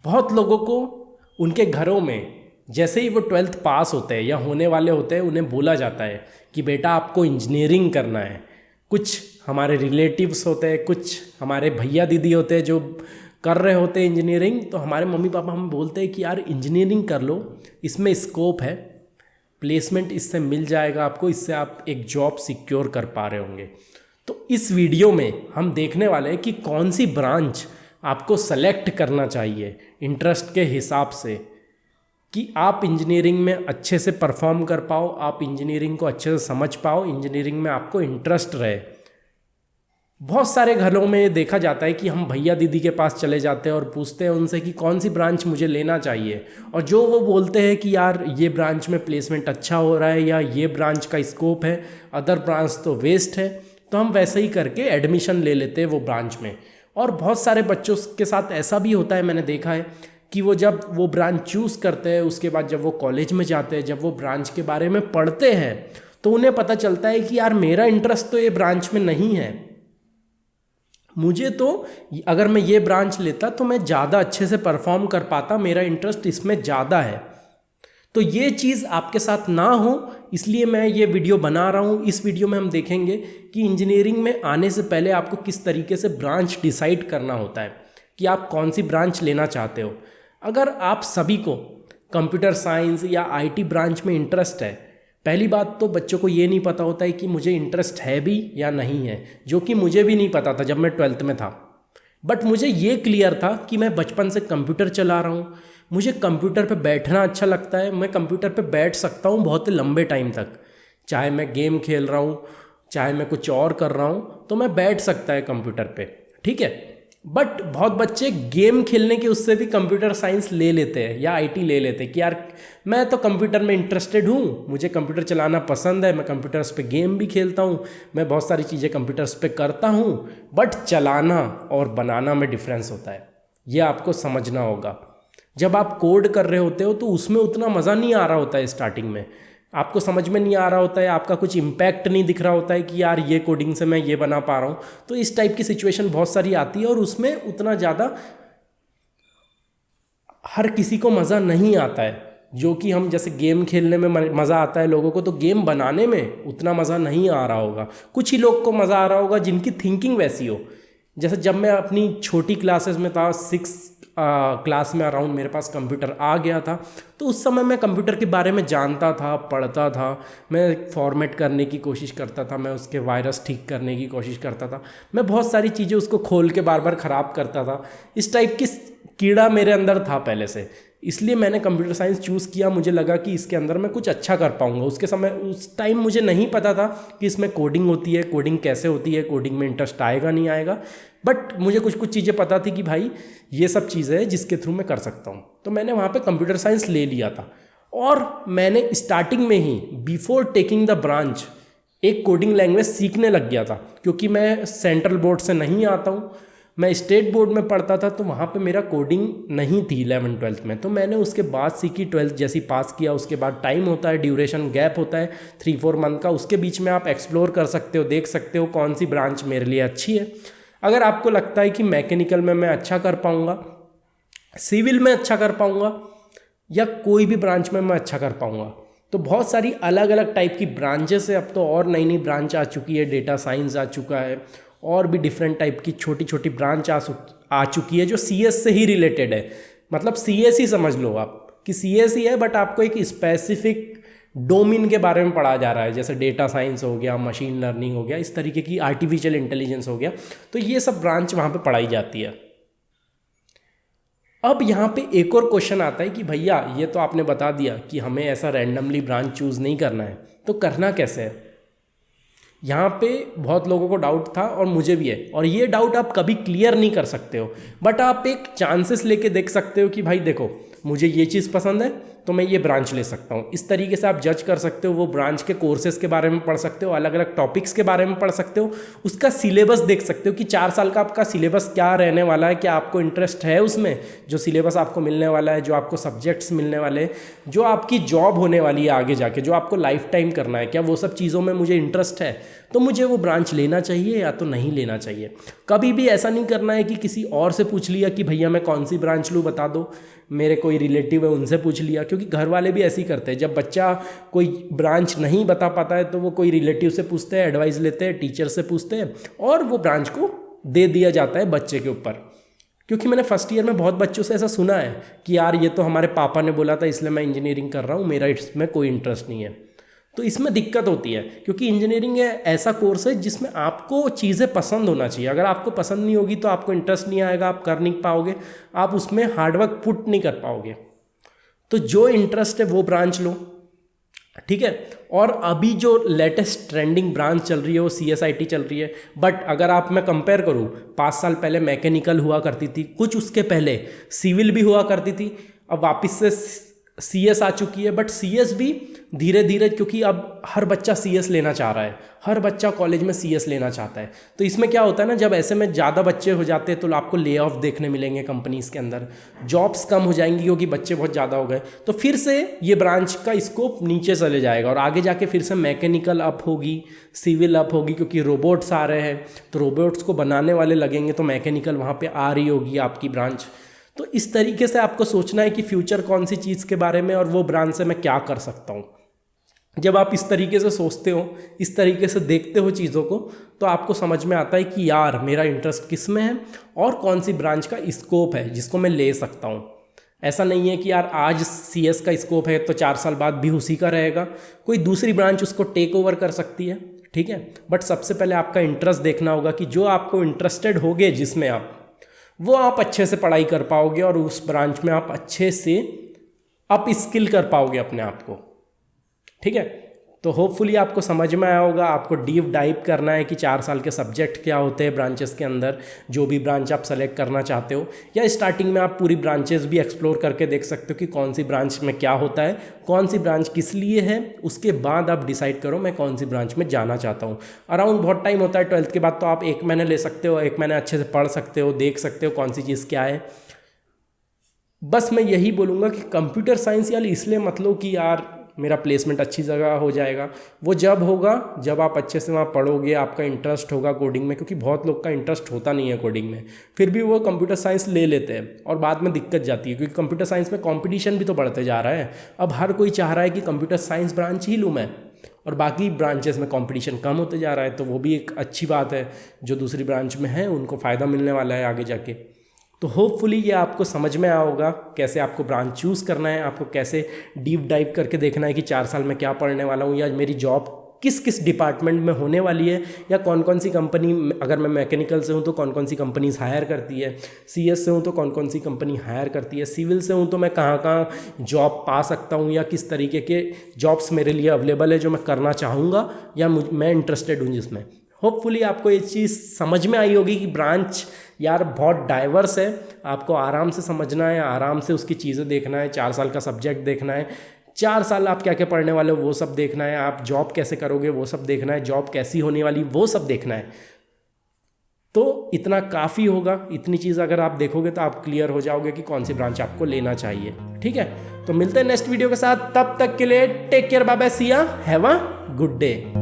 बहुत लोगों को उनके घरों में जैसे ही वो 12th पास होते हैं या होने वाले होते हैं, उन्हें बोला जाता है कि बेटा आपको इंजीनियरिंग करना है। कुछ हमारे रिलेटिव्स होते हैं, कुछ हमारे भैया दीदी होते हैं जो कर रहे होते हैं इंजीनियरिंग, तो हमारे मम्मी पापा हमें बोलते हैं कि यार इंजीनियरिंग कर लो, इसमें स्कोप है, प्लेसमेंट इससे मिल जाएगा आपको, इससे आप एक जॉब सिक्योर कर पा रहे होंगे। तो इस वीडियो में हम देखने वाले हैं कि कौन सी ब्रांच आपको सेलेक्ट करना चाहिए इंटरेस्ट के हिसाब से, कि आप इंजीनियरिंग में अच्छे से परफॉर्म कर पाओ, आप इंजीनियरिंग को अच्छे से समझ पाओ, इंजीनियरिंग में आपको इंटरेस्ट रहे। बहुत सारे घरों में देखा जाता है कि हम भैया दीदी के पास चले जाते हैं और पूछते हैं उनसे कि कौन सी ब्रांच मुझे लेना चाहिए, और जो वो बोलते हैं कि यार ये ब्रांच में प्लेसमेंट अच्छा हो रहा है या ये ब्रांच का स्कोप है, अदर ब्रांच तो वेस्ट है, तो हम वैसे ही करके एडमिशन ले लेते हैं वो ब्रांच में। और बहुत सारे बच्चों के साथ ऐसा भी होता है, मैंने देखा है कि वो जब वो ब्रांच चूज़ करते हैं, उसके बाद जब वो कॉलेज में जाते हैं, जब वो ब्रांच के बारे में पढ़ते हैं, तो उन्हें पता चलता है कि यार मेरा इंटरेस्ट तो ये ब्रांच में नहीं है, मुझे तो अगर मैं ये ब्रांच लेता तो मैं ज़्यादा अच्छे से परफॉर्म कर पाता, मेरा इंटरेस्ट इसमें ज़्यादा है। तो ये चीज़ आपके साथ ना हो, इसलिए मैं ये वीडियो बना रहा हूँ। इस वीडियो में हम देखेंगे कि इंजीनियरिंग में आने से पहले आपको किस तरीके से ब्रांच डिसाइड करना होता है कि आप कौन सी ब्रांच लेना चाहते हो। अगर आप सभी को कंप्यूटर साइंस या आईटी ब्रांच में इंटरेस्ट है, पहली बात तो बच्चों को ये नहीं पता होता है कि मुझे इंटरेस्ट है भी या नहीं है, जो कि मुझे भी नहीं पता था जब मैं 12th में था। बट मुझे ये क्लियर था कि मैं बचपन से कंप्यूटर चला रहा हूँ, मुझे कंप्यूटर पे बैठना अच्छा लगता है, मैं कंप्यूटर पे बैठ सकता हूँ बहुत लंबे टाइम तक, चाहे मैं गेम खेल रहा हूँ, चाहे मैं कुछ और कर रहा हूँ, तो मैं बैठ सकता है कंप्यूटर पे, ठीक है। बट बहुत बच्चे गेम खेलने के उससे भी कंप्यूटर साइंस ले लेते हैं या आईटी ले लेते हैं कि यार मैं तो कंप्यूटर में इंटरेस्टेड हूँ, मुझे कंप्यूटर चलाना पसंद है, मैं कंप्यूटर्स पे गेम भी खेलता हूँ, मैं बहुत सारी चीज़ें कंप्यूटर्स पे करता हूँ। बट चलाना और बनाना में डिफरेंस होता है, ये आपको समझना होगा। जब आप कोड कर रहे होते हो तो उसमें उतना मज़ा नहीं आ रहा होता है, स्टार्टिंग में आपको समझ में नहीं आ रहा होता है, आपका कुछ इम्पैक्ट नहीं दिख रहा होता है कि यार ये कोडिंग से मैं ये बना पा रहा हूँ। तो इस टाइप की सिचुएशन बहुत सारी आती है और उसमें उतना ज़्यादा हर किसी को मज़ा नहीं आता है, जो कि हम जैसे गेम खेलने में मज़ा आता है लोगों को, तो गेम बनाने में उतना मज़ा नहीं आ रहा होगा। कुछ ही लोग को मज़ा आ रहा होगा जिनकी थिंकिंग वैसी हो। जैसे जब मैं अपनी छोटी क्लासेस में था, 6 क्लास में अराउंड मेरे पास कंप्यूटर आ गया था, तो उस समय मैं कंप्यूटर के बारे में जानता था, पढ़ता था, मैं फॉर्मेट करने की कोशिश करता था, मैं उसके वायरस ठीक करने की कोशिश करता था, मैं बहुत सारी चीज़ें उसको खोल के बार बार ख़राब करता था। इस टाइप की कीड़ा मेरे अंदर था पहले से, इसलिए मैंने कंप्यूटर साइंस चूज़ किया। मुझे लगा कि इसके अंदर मैं कुछ अच्छा कर पाऊंगा। उस टाइम मुझे नहीं पता था कि इसमें कोडिंग होती है, कोडिंग कैसे होती है, कोडिंग में इंटरेस्ट आएगा नहीं आएगा, बट मुझे कुछ कुछ चीज़ें पता थी कि भाई ये सब चीज़ें हैं जिसके थ्रू मैं कर सकता हूँ। तो मैंने वहाँ पे कंप्यूटर साइंस ले लिया था और मैंने स्टार्टिंग में ही बिफोर टेकिंग द ब्रांच एक कोडिंग लैंग्वेज सीखने लग गया था, क्योंकि मैं सेंट्रल बोर्ड से नहीं आता हूँ, मैं स्टेट बोर्ड में पढ़ता था, तो वहाँ पे मेरा कोडिंग नहीं थी 11th-12th में। तो मैंने उसके बाद सीखी, 12th जैसी पास किया, उसके बाद टाइम होता है, ड्यूरेशन गैप होता है 3-4 मंथ का, उसके बीच में आप एक्सप्लोर कर सकते हो, देख सकते हो कौन सी ब्रांच मेरे लिए अच्छी है। अगर आपको लगता है कि मैकेनिकल में मैं अच्छा कर पाऊँगा, सिविल में अच्छा कर पाऊँगा, या कोई भी ब्रांच में मैं अच्छा कर पाऊँगा, तो बहुत सारी अलग अलग टाइप की ब्रांचेस है। अब तो और नई नई ब्रांच आ चुकी है, डेटा साइंस आ चुका है, और भी डिफरेंट टाइप की छोटी छोटी ब्रांच आ चुकी है जो सीएस से ही रिलेटेड है। मतलब सीएस ही समझ लो आप कि सीएस ही है, बट आपको एक स्पेसिफिक डोमेन के बारे में पढ़ा जा रहा है, जैसे डेटा साइंस हो गया, मशीन लर्निंग हो गया, इस तरीके की आर्टिफिशियल इंटेलिजेंस हो गया, तो ये सब ब्रांच वहाँ पे पढ़ाई जाती है। अब यहाँ पे एक और क्वेश्चन आता है कि भैया ये तो आपने बता दिया कि हमें ऐसा रैंडमली ब्रांच चूज़ नहीं करना है, तो करना कैसे है। यहाँ पे बहुत लोगों को डाउट था और मुझे भी है, और ये डाउट आप कभी क्लियर नहीं कर सकते हो, बट आप एक चांसेस लेके देख सकते हो कि भाई देखो मुझे ये चीज़ पसंद है, तो मैं ये ब्रांच ले सकता हूँ। इस तरीके से आप जज कर सकते हो, वो ब्रांच के कोर्सेज के बारे में पढ़ सकते हो, अलग अलग टॉपिक्स के बारे में पढ़ सकते हो, उसका सिलेबस देख सकते हो कि 4 साल का आपका सिलेबस क्या रहने वाला है, क्या आपको इंटरेस्ट है उसमें, जो सिलेबस आपको मिलने वाला है, जो आपको सब्जेक्ट्स मिलने वाले हैं, जो आपकी जॉब होने वाली है आगे जाके, जो आपको लाइफ टाइम करना है, क्या वो सब चीज़ों में मुझे इंटरेस्ट है, तो मुझे वो ब्रांच लेना चाहिए या तो नहीं लेना चाहिए। कभी भी ऐसा नहीं करना है कि किसी और से पूछ लिया कि भैया मैं कौन सी ब्रांच लूँ बता दो, मेरे कोई रिलेटिव है उनसे पूछ लिया, क्योंकि घर वाले भी ऐसे ही करते हैं। जब बच्चा कोई ब्रांच नहीं बता पाता है तो वो कोई रिलेटिव से पूछते हैं, एडवाइस लेते हैं, टीचर से पूछते हैं और वो ब्रांच को दे दिया जाता है बच्चे के ऊपर। क्योंकि मैंने फर्स्ट ईयर में बहुत बच्चों से ऐसा सुना है कि यार ये तो हमारे पापा ने बोला था इसलिए मैं इंजीनियरिंग कर रहा हूँ, मेरा इसमें कोई इंटरेस्ट नहीं है। तो इसमें दिक्कत होती है, क्योंकि इंजीनियरिंग ऐसा कोर्स है जिसमें आपको चीज़ें पसंद होना चाहिए। अगर आपको पसंद नहीं होगी तो आपको इंटरेस्ट नहीं आएगा, आप कर नहीं पाओगे, आप उसमें हार्डवर्क पुट नहीं कर पाओगे। तो जो इंटरेस्ट है वो ब्रांच लो, ठीक है। और अभी जो लेटेस्ट ट्रेंडिंग ब्रांच चल रही है वो CSIT चल रही है। बट अगर आप मैं कंपेयर करूँ, 5 साल पहले मैकेनिकल हुआ करती थी, कुछ उसके पहले सिविल भी हुआ करती थी, अब वापस से CS आ चुकी है। बट CS भी धीरे धीरे, क्योंकि अब हर बच्चा CS लेना चाह रहा है, हर बच्चा कॉलेज में CS लेना चाहता है। तो इसमें क्या होता है ना, जब ऐसे में ज़्यादा बच्चे हो जाते हैं तो आपको ले ऑफ देखने मिलेंगे कंपनीज़ के अंदर, जॉब्स कम हो जाएंगी क्योंकि बच्चे बहुत ज़्यादा हो गए। तो फिर से ये ब्रांच का स्कोप नीचे चले जाएगा और आगे जाके फिर से मैकेनिकल अप होगी, सिविल अप होगी, क्योंकि रोबोट्स आ रहे हैं तो रोबोट्स को बनाने वाले लगेंगे तो मैकेनिकल वहाँ पर आ रही होगी आपकी ब्रांच। तो इस तरीके से आपको सोचना है कि फ्यूचर कौन सी चीज़ के बारे में और वो ब्रांच से मैं क्या कर सकता हूँ। जब आप इस तरीके से सोचते हो, इस तरीके से देखते हो चीज़ों को, तो आपको समझ में आता है कि यार मेरा इंटरेस्ट किस में है और कौन सी ब्रांच का स्कोप है जिसको मैं ले सकता हूँ। ऐसा नहीं है कि यार आज CS का स्कोप है तो 4 साल बाद भी उसी का रहेगा, कोई दूसरी ब्रांच उसको टेक ओवर कर सकती है, ठीक है। बट सबसे पहले आपका इंटरेस्ट देखना होगा कि जो आपको इंटरेस्टेड होगे जिसमें वो आप अच्छे से पढ़ाई कर पाओगे और उस ब्रांच में आप अच्छे से अप स्किल कर पाओगे अपने आप को, ठीक है। तो होपफुली आपको समझ में आया होगा। आपको डीप डाइव करना है कि 4 साल के सब्जेक्ट क्या होते हैं ब्रांचेस के अंदर, जो भी ब्रांच आप सेलेक्ट करना चाहते हो, या स्टार्टिंग में आप पूरी ब्रांचेस भी एक्सप्लोर करके देख सकते हो कि कौन सी ब्रांच में क्या होता है, कौन सी ब्रांच किस लिए है। उसके बाद आप डिसाइड करो मैं कौन सी ब्रांच में जाना चाहता हूँ। अराउंड बहुत टाइम होता है 12th के बाद, तो आप 1 महीने ले सकते हो, 1 महीने अच्छे से पढ़ सकते हो, देख सकते हो कौन सी चीज़ क्या है। बस मैं यही बोलूँगा कि कंप्यूटर साइंस यार इसलिए मत लो कि यार मेरा प्लेसमेंट अच्छी जगह हो जाएगा। वो जब होगा जब आप अच्छे से वहाँ पढ़ोगे, आपका इंटरेस्ट होगा कोडिंग में, क्योंकि बहुत लोग का इंटरेस्ट होता नहीं है कोडिंग में, फिर भी वो कंप्यूटर साइंस ले लेते हैं और बाद में दिक्कत जाती है, क्योंकि कंप्यूटर साइंस में कंपटीशन भी तो बढ़ते जा रहा है। अब हर कोई चाह रहा है कि कंप्यूटर साइंस ब्रांच ही लूँ मैं, और बाकी ब्रांचेस में कंपटीशन कम होते जा रहा है। तो वो भी एक अच्छी बात है, जो दूसरी ब्रांच में है उनको फ़ायदा मिलने वाला है आगे जाके। तो होपफुली ये आपको समझ में आया होगा कैसे आपको ब्रांच चूज़ करना है, आपको कैसे डीप डाइव करके देखना है कि 4 साल में क्या पढ़ने वाला हूँ, या मेरी जॉब किस किस डिपार्टमेंट में होने वाली है, या कौन कौन सी कंपनी, अगर मैं मैकेनिकल से हूँ तो कौन कौन सी कंपनीज हायर करती है, CS से हूँ तो कौन कौन सी कंपनी हायर करती है, सिविल से हूँ तो मैं कहाँ कहाँ जॉब पा सकता हूँ, या किस तरीके के जॉब्स मेरे लिए अवेलेबल है जो मैं करना चाहूँगा या मैं इंटरेस्टेड हूँ जिसमें। होपफुली आपको ये चीज़ समझ में आई होगी कि ब्रांच यार बहुत डाइवर्स है, आपको आराम से समझना है, आराम से उसकी चीज़ें देखना है, 4 साल का सब्जेक्ट देखना है, 4 साल आप क्या क्या पढ़ने वाले हो वो सब देखना है, आप जॉब कैसे करोगे वो सब देखना है, जॉब कैसी होने वाली वो सब देखना है। तो इतना काफ़ी होगा, इतनी चीज़ अगर आप देखोगे तो आप क्लियर हो जाओगे कि कौन सी ब्रांच आपको लेना चाहिए, ठीक है। तो मिलते हैं नेक्स्ट वीडियो के साथ, तब तक के लिए टेक केयर, बाय बाय, सी या, हैव अ गुड डे।